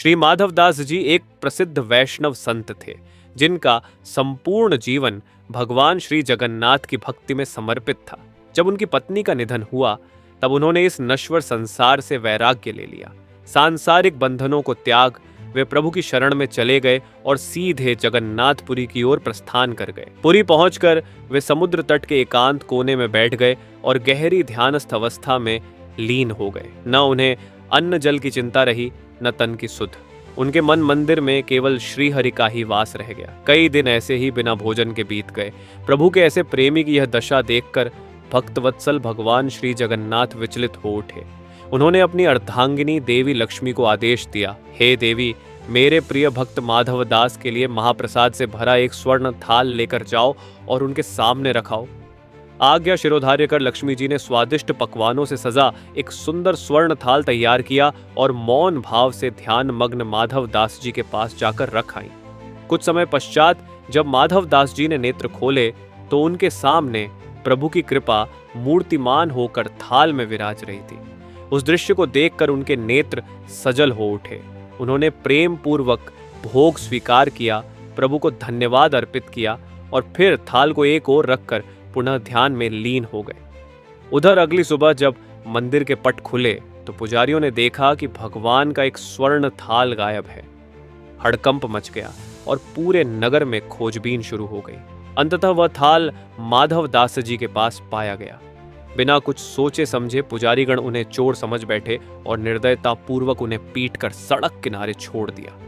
श्री माधवदास जी एक प्रसिद्ध वैष्णव संत थे, जिनका संपूर्ण जीवन भगवान श्री जगन्नाथ की भक्ति में समर्पित था। जब उनकी पत्नी का निधन हुआ, तब उन्होंने इस नश्वर संसार से वैराग्य ले लिया। सांसारिक बंधनों को त्याग वे प्रभु की शरण में चले गए और सीधे जगन्नाथपुरी की ओर प्रस्थान कर गए। पुरी पहुंचकर वे समुद्र तट के एकांत कोने में बैठ गए और गहरी ध्यानस्थ अवस्था में लीन हो गए। न उन्हें अन्न जल की चिंता रही, न तन की सुध। उनके मन मंदिर में केवल श्रीहरि का ही वास रह गया। कई दिन ऐसे ही बिना भोजन के बीत गए। प्रभु के ऐसे प्रेमी की यह दशा देखकर भक्तवत्सल भगवान श्री जगन्नाथ विचलित हो उठे। उन्होंने अपनी अर्धांगिनी देवी लक्ष्मी को आदेश दिया, हे देवी, मेरे प्रिय भक्त माधवदास के लिए महाप्रसाद से भरा एक स्वर्ण थाल लेकर जाओ और उनके सामने रखाओ। आज्ञा शिरोधार्य कर लक्ष्मी जी ने स्वादिष्ट पकवानों से सजा एक सुंदर स्वर्ण थाल तैयार किया और मौन भाव से ध्यान मग्न माधवदास जी के पास जाकर रख आई। कुछ समय पश्चात जब माधवदास जी ने नेत्र खोले तो उनके सामने प्रभु की कृपा मूर्तिमान होकर थाल में विराज रही थी। उस दृश्य को देखकर उनके नेत्र सजल हो उठे। उन्होंने प्रेम पूर्वक भोग स्वीकार किया, प्रभु को धन्यवाद अर्पित किया और फिर थाल को एक ओर रखकर पुनः ध्यान में लीन हो गए। उधर अगली सुबह जब मंदिर के पट खुले तो पुजारियों ने देखा कि भगवान का एक स्वर्ण थाल गायब है। हड़कंप मच गया और पूरे नगर में खोजबीन शुरू हो गई। अंततः वह थाल माधवदास जी के पास पाया गया। बिना कुछ सोचे समझे पुजारीगण उन्हें चोर समझ बैठे और निर्दयता पूर्वक उन्हें पीटकर सड़क किनारे छोड़ दिया।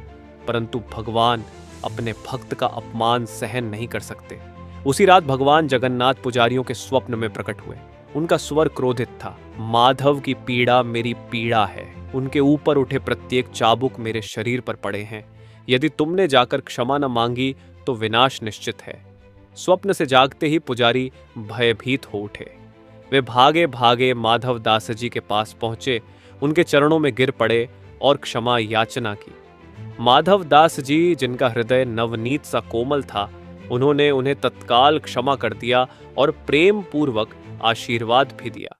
परंतु भगवान अपने भक्त का अपमान सहन नहीं कर सकते। उसी रात भगवान जगन्नाथ पुजारियों के स्वप्न में प्रकट हुए। उनका स्वर क्रोधित था, माधव की पीड़ा मेरी पीड़ा है। उनके ऊपर उठे प्रत्येक चाबुक मेरे शरीर पर पड़े हैं। यदि तुमने जाकर क्षमा न मांगी तो विनाश निश्चित है। स्वप्न से जागते ही पुजारी भयभीत हो उठे। वे भागे भागे माधवदास जी के पास पहुंचे, उनके चरणों में गिर पड़े और क्षमा याचना की। माधवदास जी, जिनका हृदय नवनीत सा कोमल था, उन्होंने उन्हें तत्काल क्षमा कर दिया और प्रेम पूर्वक आशीर्वाद भी दिया।